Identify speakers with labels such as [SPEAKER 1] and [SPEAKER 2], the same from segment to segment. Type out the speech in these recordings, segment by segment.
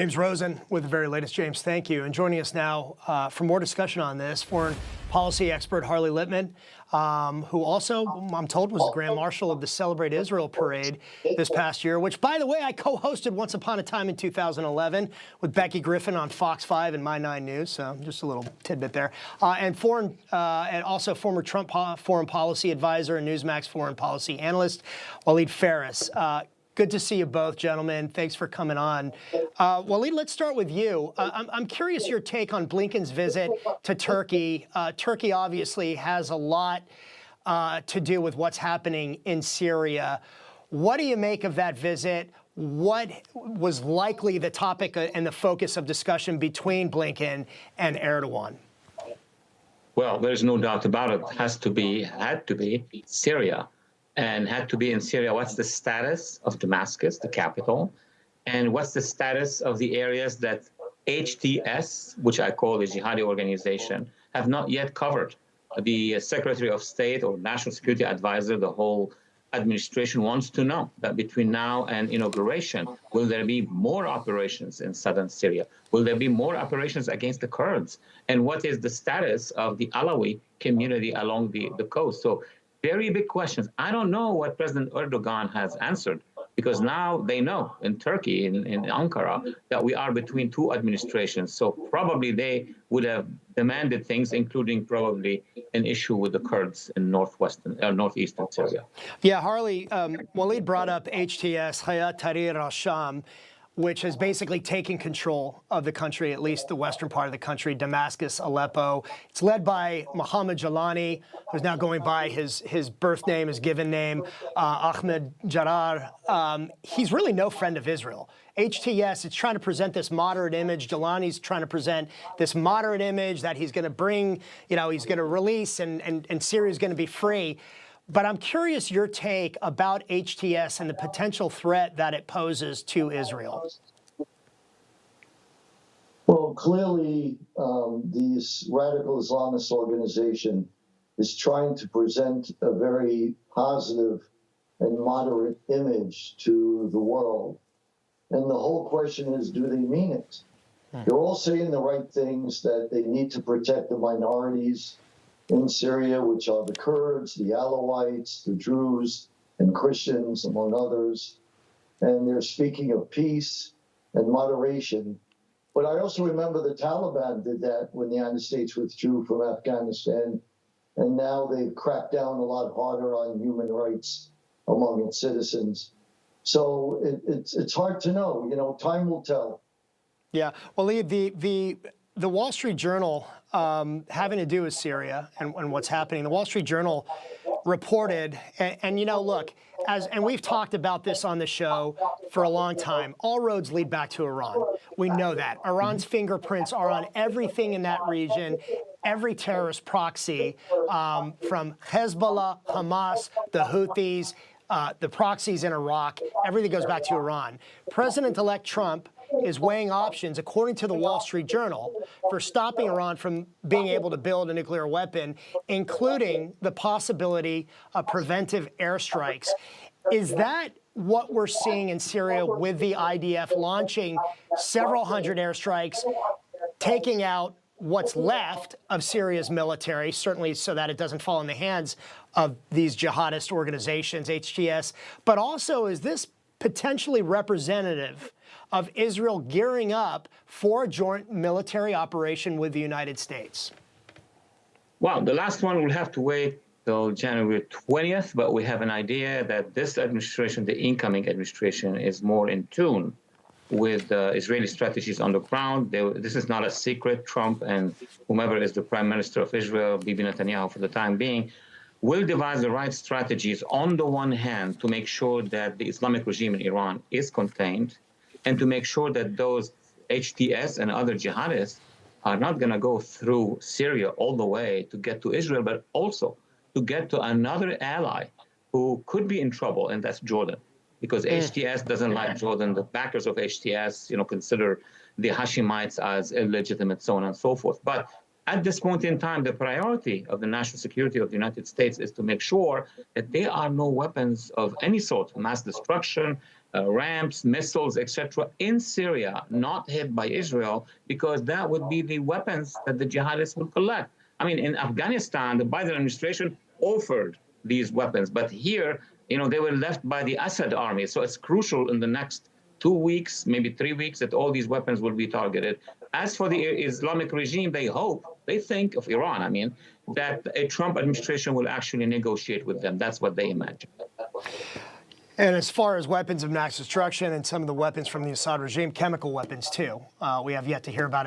[SPEAKER 1] James Rosen with the very latest. James, thank you. And joining us now for more discussion on this, foreign policy expert Harley Lippman, who also, I'm told, was the Grand Marshal of the Celebrate Israel Parade this past year, which, by the way, I co-hosted once upon a time in 2011 with Becky Griffin on Fox 5 and My 9 News. So just a little tidbit there. And also former Trump foreign policy advisor and Newsmax foreign policy analyst, Walid Faris. Good to see you both, gentlemen. Thanks for coming on. Walid, let's start with you. I'm curious your take on Blinken's visit to Turkey. Turkey obviously has a lot to do with what's happening in Syria. What do you make of that visit? What was likely the topic and the focus of discussion between Blinken and Erdogan?
[SPEAKER 2] Well, there's no doubt about it. Had to be Syria. And had to be in Syria. What's the status of Damascus, the capital? And what's the status of the areas that HTS, which I call the jihadi organization, have not yet covered? The Secretary of State or National Security Advisor, the whole administration wants to know that between now and inauguration, will there be more operations in southern Syria? Will there be more operations against the Kurds? And what is the status of the Alawi community along the coast? So very big questions. I don't know what President Erdogan has answered, because now they know in Turkey, in Ankara, that we are between two administrations. So probably they would have demanded things, including probably an issue with the Kurds in northeastern Syria.
[SPEAKER 1] Yeah, Harley, Walid brought up HTS, Hayat Tahrir al-Sham, which has basically taken control of the country, at least the western part of the country, Damascus, Aleppo. It's led by Mohammed Jalani, who's now going by his birth name, his given name, Ahmed Jarar. He's really no friend of Israel. HTS, it's trying to present this moderate image. Jalani's trying to present this moderate image that he's going to bring, he's going to release and Syria's going to be free. But I'm curious your take about HTS and the potential threat that it poses to Israel.
[SPEAKER 3] Well, clearly, this radical Islamist organization is trying to present a very positive and moderate image to the world. And the whole question is, do they mean it? They're all saying the right things, that they need to protect the minorities in Syria, which are the Kurds, the Alawites, the Druze, and Christians, among others. And they're speaking of peace and moderation. But I also remember the Taliban did that when the United States withdrew from Afghanistan. And now they've cracked down a lot harder on human rights among its citizens. So it's hard to know. Time will tell.
[SPEAKER 1] Yeah. Well, the Wall Street Journal, having to do with Syria and what's happening, the Wall Street Journal reported, and look, and we've talked about this on the show for a long time, all roads lead back to Iran. We know that. Iran's fingerprints are on everything in that region, every terrorist proxy, from Hezbollah, Hamas, the Houthis, the proxies in Iraq, everything goes back to Iran. President-elect Trump is weighing options, according to the Wall Street Journal, for stopping Iran from being able to build a nuclear weapon, including the possibility of preventive airstrikes. Is that what we're seeing in Syria with the IDF launching several hundred airstrikes, taking out what's left of Syria's military, certainly so that it doesn't fall in the hands of these jihadist organizations, HTS, but also is this potentially representative of Israel gearing up for a joint military operation with the United States?
[SPEAKER 2] Well, the last one will have to wait till January 20th, but we have an idea that this administration, the incoming administration, is more in tune with Israeli strategies on the ground. This is not a secret. Trump and whomever is the prime minister of Israel, Bibi Netanyahu for the time being, will devise the right strategies on the one hand to make sure that the Islamic regime in Iran is contained, and to make sure that those HTS and other jihadists are not going to go through Syria all the way to get to Israel, but also to get to another ally who could be in trouble, and that's Jordan. Because HTS doesn't like Jordan. The backers of HTS, consider the Hashemites as illegitimate, so on and so forth. But at this point in time, the priority of the national security of the United States is to make sure that there are no weapons of any sort, mass destruction, ramps, missiles, etc., in Syria, not hit by Israel, because that would be the weapons that the jihadists would collect. I mean, in Afghanistan, the Biden administration offered these weapons, but here, they were left by the Assad army. So it's crucial in the next 2 weeks, maybe 3 weeks, that all these weapons will be targeted. As for the Islamic regime, they think of Iran, that a Trump administration will actually negotiate with them. That's what they imagine.
[SPEAKER 1] And as far as weapons of mass destruction and some of the weapons from the Assad regime, chemical weapons too. We have yet to hear about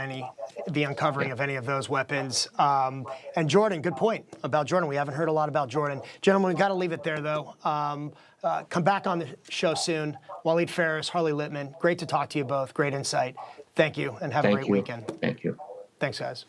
[SPEAKER 1] the uncovering of any of those weapons. And Jordan, good point about Jordan. We haven't heard a lot about Jordan. Gentlemen, we've got to leave it there, though. Come back on the show soon. Waleed Ferris, Harley Lippman, great to talk to you both. Great insight. Thank you, and have a great weekend.
[SPEAKER 2] Thank you.
[SPEAKER 1] Thanks, guys.